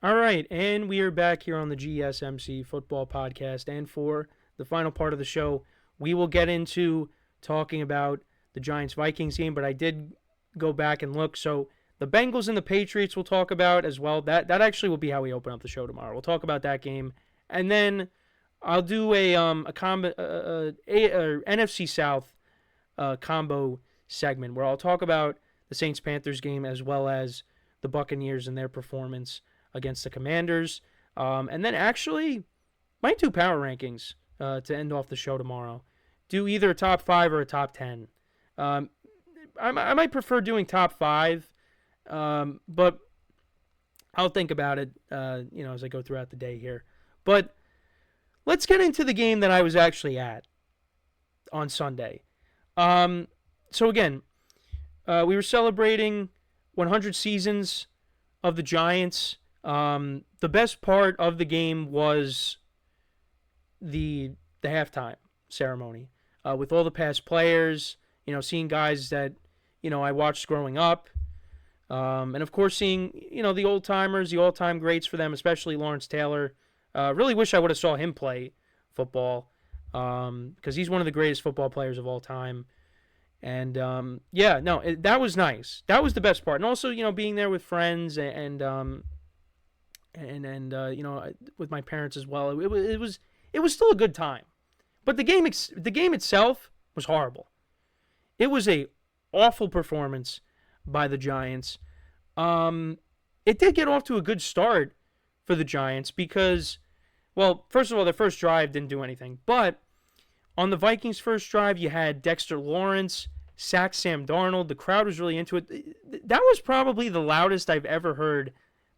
All right, and we are back here on the GSMC Football Podcast. And for the final part of the show, we will get into talking about the Giants Vikings game. But I did go back and look. So the Bengals and the Patriots we'll talk about as well. That actually will be how we open up the show tomorrow. We'll talk about that game. And then I'll do a NFC South combo segment where I'll talk about the Saints Panthers game as well as the Buccaneers and their performance against the Commanders. And then actually, might do power rankings to end off the show tomorrow. Do either a top 5 or a top 10. I might prefer doing top 5, but I'll think about it as I go throughout the day here. But let's get into the game that I was actually at on Sunday. So again, we were celebrating 100 seasons of the Giants. The best part of the game was the halftime ceremony with all the past players. Seeing guys that I watched growing up, and of course seeing the old timers, the all time greats for them, especially Lawrence Taylor. Really wish I would have saw him play football because he's one of the greatest football players of all time. And that was nice. That was the best part, and also being there with friends and with my parents as well. It was still a good time, but the game itself was horrible. It was a awful performance by the Giants. It did get off to a good start for the Giants because, well, first of all, their first drive didn't do anything, but on the Vikings' first drive, you had Dexter Lawrence sack Sam Darnold. The crowd was really into it. That was probably the loudest I've ever heard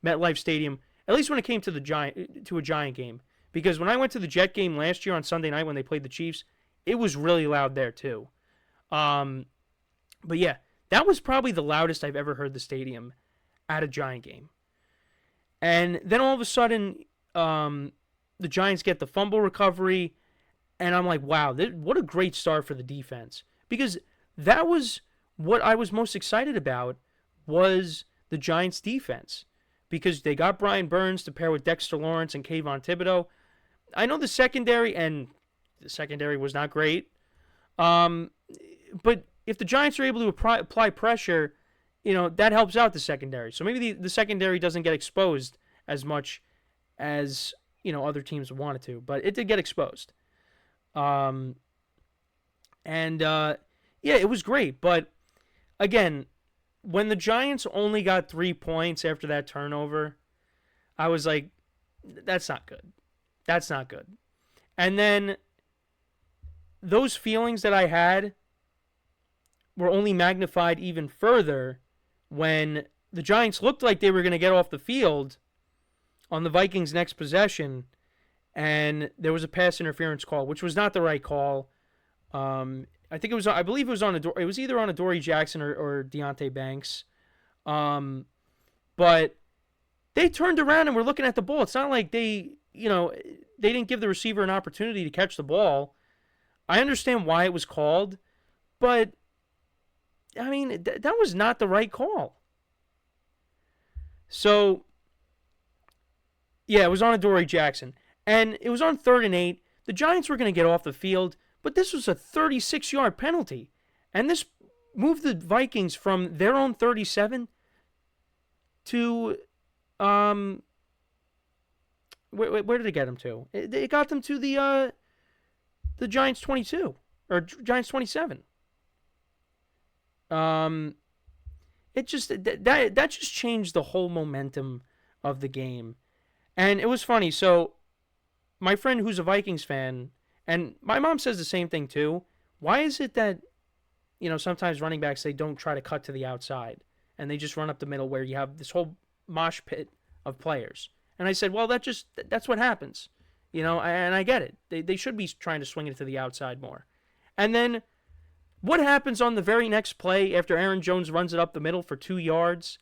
MetLife Stadium, at least when it came to a Giant game. Because when I went to the Jet game last year on Sunday night when they played the Chiefs, it was really loud there too. But yeah, that was probably the loudest I've ever heard the stadium at a Giant game. And then all of a sudden, the Giants get the fumble recovery. And I'm like, wow, what a great start for the defense. Because that was what I was most excited about was the Giants' defense. Because they got Brian Burns to pair with Dexter Lawrence and Kayvon Thibodeau. I know the secondary was not great. But if the Giants are able to apply pressure, that helps out the secondary. So maybe the secondary doesn't get exposed as much as, other teams wanted to. But it did get exposed. It was great. But again, when the Giants only got 3 points after that turnover, I was like, that's not good. That's not good. And then those feelings that I had were only magnified even further when the Giants looked like they were going to get off the field on the Vikings' next possession, and there was a pass interference call, which was not the right call. I believe it was it was either on Adoree Jackson or Deontay Banks. But they turned around and were looking at the ball. It's not like they didn't give the receiver an opportunity to catch the ball. I understand why it was called, but I mean, that was not the right call. So, yeah, it was on Adoree Jackson. And it was on 3rd and 8. The Giants were going to get off the field, but this was a 36-yard penalty. And this moved the Vikings from their own 37 to, where did it get them to? It got them to the Giants 22, or Giants 27. It just, that just changed the whole momentum of the game. And it was funny. So my friend who's a Vikings fan, and my mom says the same thing too. Why is it that, sometimes running backs, they don't try to cut to the outside and they just run up the middle where you have this whole mosh pit of players? And I said, well, that's what happens, and I get it. They should be trying to swing it to the outside more. And then what happens on the very next play after Aaron Jones runs it up the middle for 2 yards?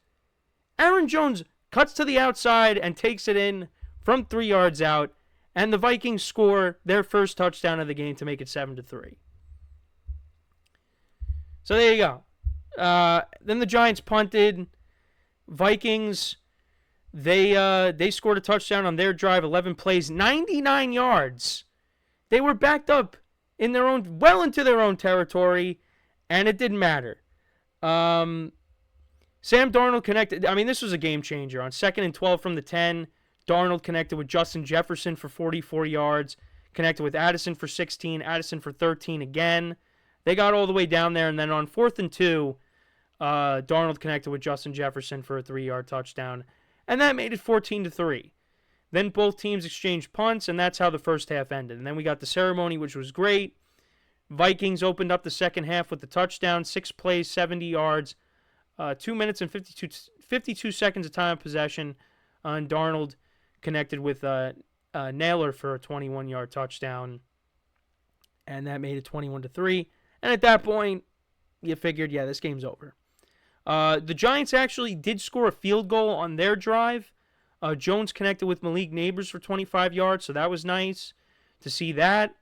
Aaron Jones cuts to the outside and takes it in from 3 yards out, and the Vikings score their first touchdown of the game to make it 7-3. So there you go. Then the Giants punted. Vikings They scored a touchdown on their drive, 11 plays, 99 yards. They were backed up in their own, well into their own territory, and it didn't matter. Sam Darnold connected. I mean, this was a game changer. On 2nd and 12 from the 10, Darnold connected with Justin Jefferson for 44 yards, connected with Addison for 16, Addison for 13 again. They got all the way down there, and then on 4th and 2, Darnold connected with Justin Jefferson for a 3-yard touchdown, and that made it 14-3. Then both teams exchanged punts, and that's how the first half ended. And then we got the ceremony, which was great. Vikings opened up the second half with the touchdown, 6 plays, 70 yards, 2 minutes and 52 seconds of time of possession. And Darnold connected with Naylor for a 21-yard touchdown, and that made it 21-3. And at that point, you figured, yeah, this game's over. The Giants actually did score a field goal on their drive. Jones connected with Malik Neighbors for 25 yards, so that was nice to see that.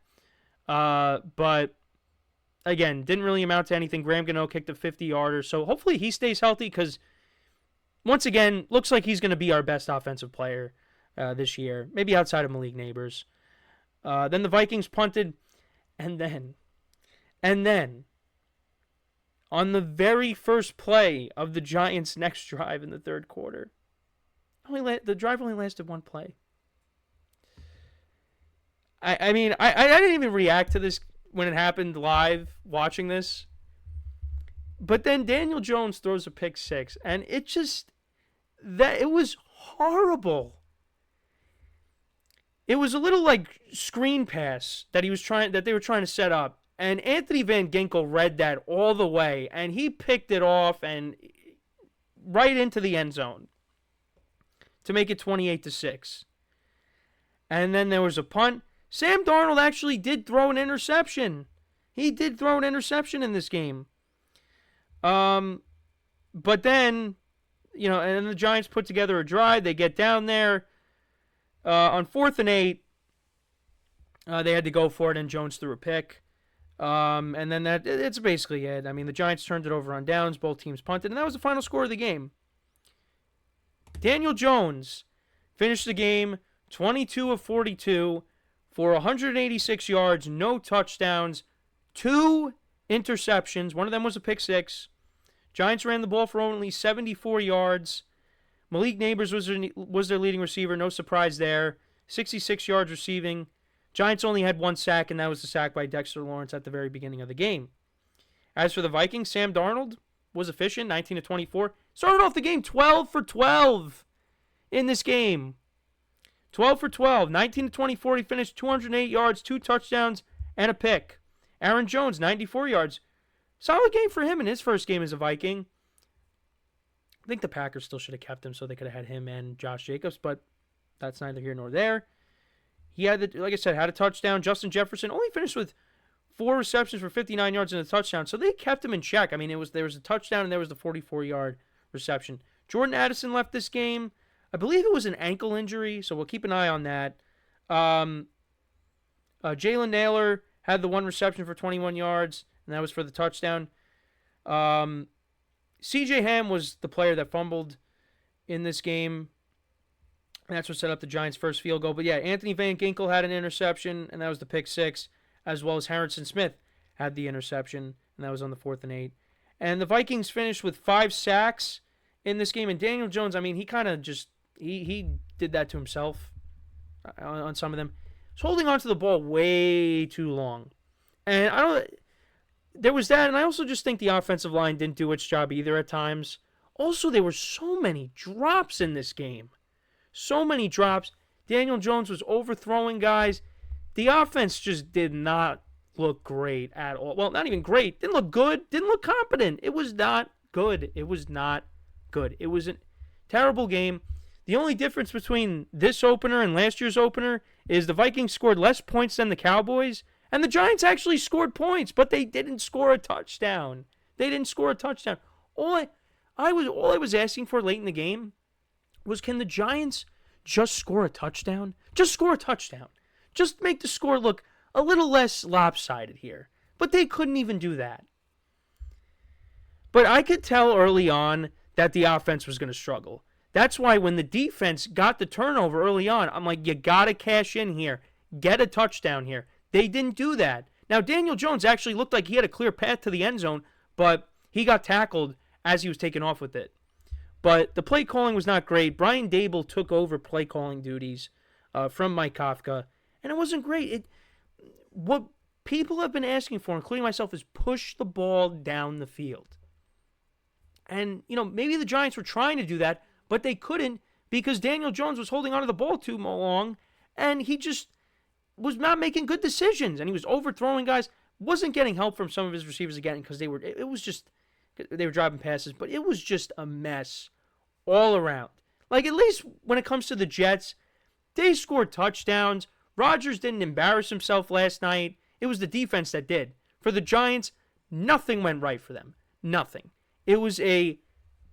But, again, didn't really amount to anything. Graham Gano kicked a 50-yarder, so hopefully he stays healthy because, once again, looks like he's going to be our best offensive player this year, maybe outside of Malik Neighbors. Then the Vikings punted, and then, on the very first play of the Giants' next drive in the third quarter, the drive only lasted one play. I mean, I didn't even react to this when it happened live watching this. But then Daniel Jones throws a pick six, and it was horrible. It was a little like screen pass that they were trying to set up. And Anthony Van Ginkel read that all the way, and he picked it off and right into the end zone to make it 28-6. And then there was a punt. Sam Darnold actually did throw an interception. He did throw an interception in this game. But then, and the Giants put together a drive. They get down there. On 4th and 8, they had to go for it, and Jones threw a pick. And then it's basically it. I mean, the Giants turned it over on downs. Both teams punted, and that was the final score of the game. Daniel Jones finished the game 22 of 42 for 186 yards, no touchdowns, 2 interceptions. One of them was a pick six. Giants ran the ball for only 74 yards. Malik Neighbors was their leading receiver. No surprise there. 66 yards receiving. Giants only had 1 sack, and that was the sack by Dexter Lawrence at the very beginning of the game. As for the Vikings, Sam Darnold was efficient, 19-24. Started off the game 12 for 12 in this game. 12 for 12, 19-24. He finished 208 yards, 2 touchdowns, and a pick. Aaron Jones, 94 yards. Solid game for him in his first game as a Viking. I think the Packers still should have kept him so they could have had him and Josh Jacobs, but that's neither here nor there. He had, like I said, had a touchdown. Justin Jefferson only finished with 4 receptions for 59 yards and a touchdown, so they kept him in check. I mean, there was a touchdown and there was the 44-yard reception. Jordan Addison left this game. I believe it was an ankle injury, so we'll keep an eye on that. Jalen Naylor had the 1 reception for 21 yards, and that was for the touchdown. C.J. Ham was the player that fumbled in this game. And that's what set up the Giants' first field goal. But yeah, Anthony Van Ginkel had an interception, and that was the pick six, as well as Harrison Smith had the interception, and that was on the 4th and 8. And the Vikings finished with 5 sacks in this game. And Daniel Jones, I mean, he kind of just, he did that to himself on some of them. He's holding on to the ball way too long. And there was that, and I also just think the offensive line didn't do its job either at times. Also, there were so many drops in this game. So many drops. Daniel Jones was overthrowing guys. The offense just did not look great at all. Well, not even great. Didn't look good. Didn't look competent. It was not good. It was not good. It was a terrible game. The only difference between this opener and last year's opener is the Vikings scored less points than the Cowboys, and the Giants actually scored points, but they didn't score a touchdown. All I was asking for late in the game was, can the Giants just score a touchdown? Just score a touchdown. Just make the score look a little less lopsided here. But they couldn't even do that. But I could tell early on that the offense was going to struggle. That's why when the defense got the turnover early on, I'm like, you got to cash in here. Get a touchdown here. They didn't do that. Now, Daniel Jones actually looked like he had a clear path to the end zone, but he got tackled as he was taking off with it. But the play calling was not great. Brian Dable took over play calling duties from Mike Kafka, and it wasn't great. What people have been asking for, including myself, is push the ball down the field. And, maybe the Giants were trying to do that, but they couldn't because Daniel Jones was holding onto the ball too long, and he just was not making good decisions, and he was overthrowing guys. Wasn't getting help from some of his receivers again because they were driving passes, but it was just a mess all around. Like, at least when it comes to the Jets, they scored touchdowns. Rodgers didn't embarrass himself last night. It was the defense that did. For the Giants, nothing went right for them. Nothing. It was a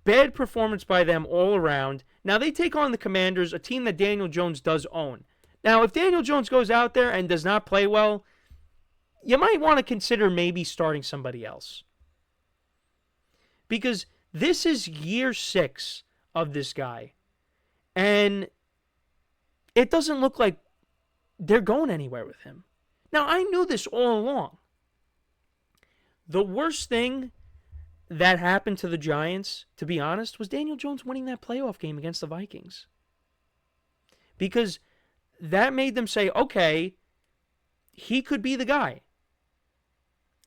bad performance by them all around. Now, they take on the Commanders, a team that Daniel Jones does own. Now, if Daniel Jones goes out there and does not play well, you might want to consider maybe starting somebody else. Because this is year 6 of this guy. And it doesn't look like they're going anywhere with him. Now, I knew this all along. The worst thing that happened to the Giants, to be honest, was Daniel Jones winning that playoff game against the Vikings. Because that made them say, okay, he could be the guy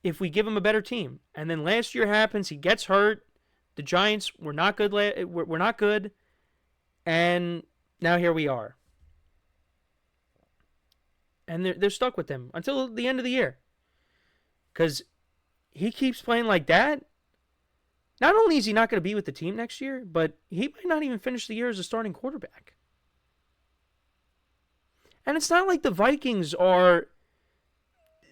if we give him a better team. And then last year happens, he gets hurt. The Giants were not good. We're not good. And now here we are. And they're stuck with him until the end of the year. Because he keeps playing like that. Not only is he not going to be with the team next year, but he might not even finish the year as a starting quarterback. And it's not like the Vikings are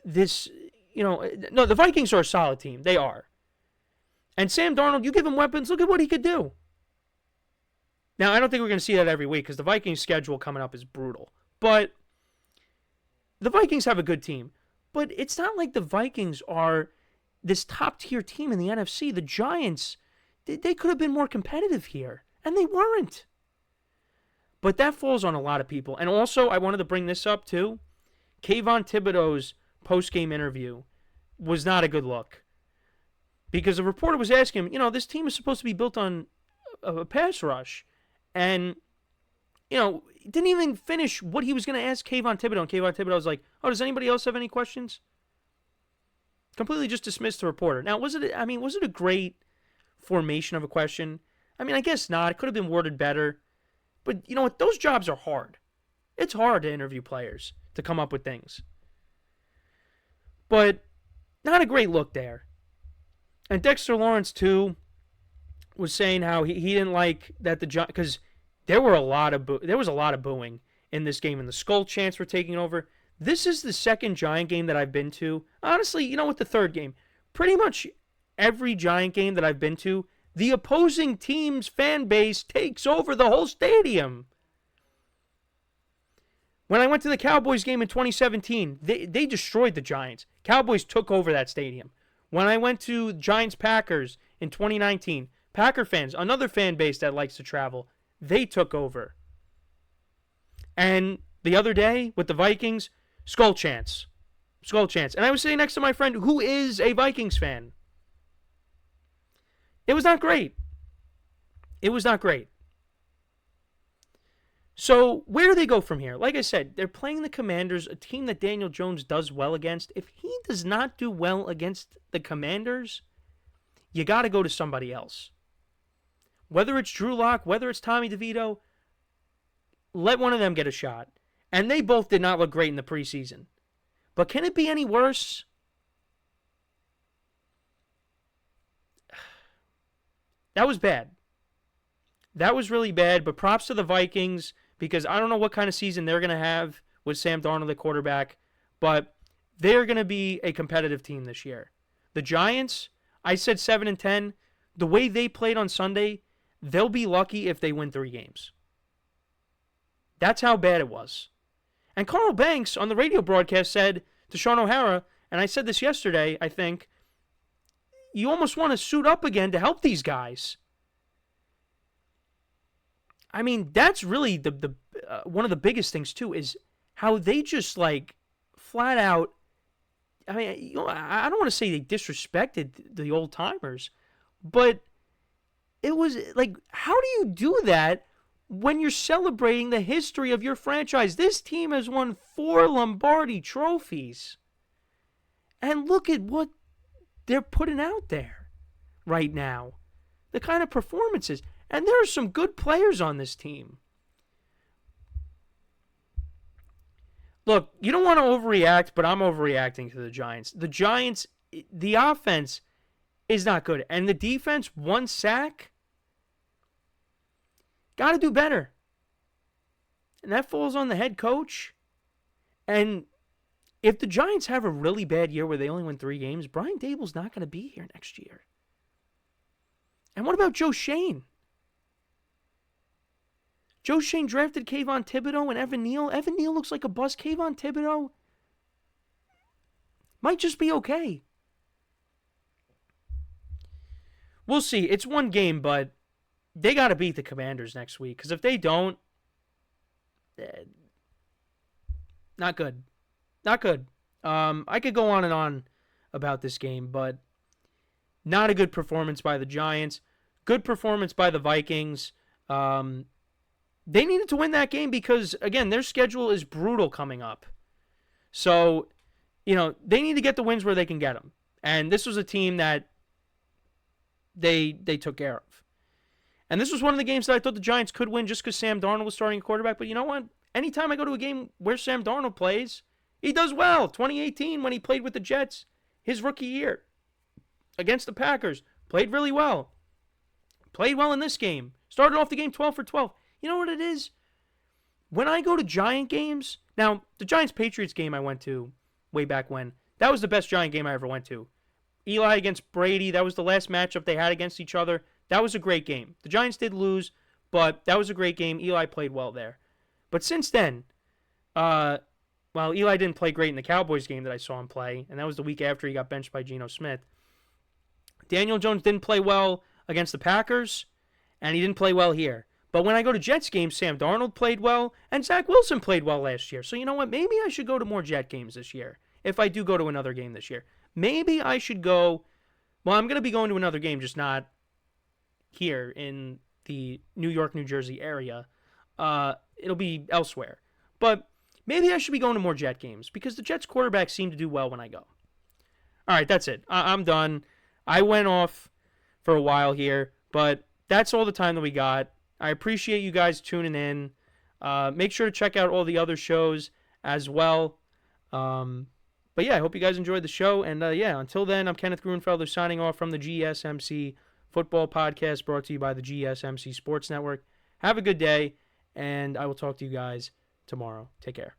this, no, the Vikings are a solid team. They are. And Sam Darnold, you give him weapons, look at what he could do. Now, I don't think we're going to see that every week because the Vikings schedule coming up is brutal. But the Vikings have a good team. But it's not like the Vikings are this top-tier team in the NFC. The Giants, they could have been more competitive here, and they weren't. But that falls on a lot of people. And also, I wanted to bring this up, too. Kayvon Thibodeau's post-game interview was not a good look. Because the reporter was asking him, this team is supposed to be built on a pass rush. And, didn't even finish what he was going to ask Kayvon Thibodeau. And Kayvon Thibodeau was like, does anybody else have any questions? Completely just dismissed the reporter. Now, was it a great formation of a question? I guess not. It could have been worded better. But you know what? Those jobs are hard. It's hard to interview players, to come up with things. But not a great look there. And Dexter Lawrence, too, was saying how he didn't like that because there was a lot of booing in this game, and the skull chants were taking over. This is the second Giant game that I've been to. Honestly, with the third game, pretty much every Giant game that I've been to, the opposing team's fan base takes over the whole stadium. When I went to the Cowboys game in 2017, they destroyed the Giants. Cowboys took over that stadium. When I went to Giants-Packers in 2019, Packer fans, another fan base that likes to travel, they took over. And the other day with the Vikings, skull chants. Skull chants. And I was sitting next to my friend who is a Vikings fan. It was not great. It was not great. So where do they go from here? Like I said, they're playing the Commanders, a team that Daniel Jones does well against. If he does not do well against the Commanders, you got to go to somebody else. Whether it's Drew Lock, whether it's Tommy DeVito, let one of them get a shot. And they both did not look great in the preseason. But can it be any worse? That was bad. That was really bad, but props to the Vikings because I don't know what kind of season they're going to have with Sam Darnold at quarterback, but they're going to be a competitive team this year. The Giants, I said 7-10. The way they played on Sunday, they'll be lucky if they win 3 games. That's how bad it was. And Carl Banks on the radio broadcast said to Sean O'Hara, and I said this yesterday, I think, you almost want to suit up again to help these guys. I mean, that's really the one of the biggest things too is how they just like flat out. I mean, I don't want to say they disrespected the old timers, but it was like, how do you do that when you're celebrating the history of your franchise? This team has won 4 Lombardi trophies, and look at what they're putting out there right now. The kind of performances, and there are some good players on this team. Look, you don't want to overreact, but I'm overreacting to the Giants. The Giants, the offense is not good. And the defense, 1 sack, got to do better. And that falls on the head coach. And if the Giants have a really bad year where they only win 3 games, Brian Dable's not going to be here next year. And what about Joe Shane? Joe Shane drafted Kayvon Thibodeau and Evan Neal. Evan Neal looks like a bust. Kayvon Thibodeau might just be okay. We'll see. It's 1 game, but they got to beat the Commanders next week. Because if they don't, not good. Not good. I could go on and on about this game, but not a good performance by the Giants. Good performance by the Vikings. They needed to win that game because, again, their schedule is brutal coming up. So, they need to get the wins where they can get them. And this was a team that they took care of. And this was one of the games that I thought the Giants could win just because Sam Darnold was starting a quarterback. But you know what? Anytime I go to a game where Sam Darnold plays, he does well. 2018, when he played with the Jets, his rookie year against the Packers, played really well. Played well in this game. Started off the game 12 for 12. You know what it is? When I go to Giant games, now, the Giants-Patriots game I went to way back when, that was the best Giant game I ever went to. Eli against Brady, that was the last matchup they had against each other. That was a great game. The Giants did lose, but that was a great game. Eli played well there. But since then, well, Eli didn't play great in the Cowboys game that I saw him play, and that was the week after he got benched by Geno Smith. Daniel Jones didn't play well against the Packers, and he didn't play well here. But when I go to Jets games, Sam Darnold played well, and Zach Wilson played well last year. So you know what? Maybe I should go to more Jet games this year, if I do go to another game this year. Maybe I should go, well, I'm going to be going to another game, just not here in the New York, New Jersey area. It'll be elsewhere. But maybe I should be going to more Jet games, because the Jets quarterbacks seem to do well when I go. All right, that's it. I'm done. I went off for a while here, but that's all the time that we got. I appreciate you guys tuning in. Make sure to check out all the other shows as well. But yeah, I hope you guys enjoyed the show. And yeah, until then, I'm Kenneth Grunfelder signing off from the GSMC Football Podcast, brought to you by the GSMC Sports Network. Have a good day, and I will talk to you guys tomorrow. Take care.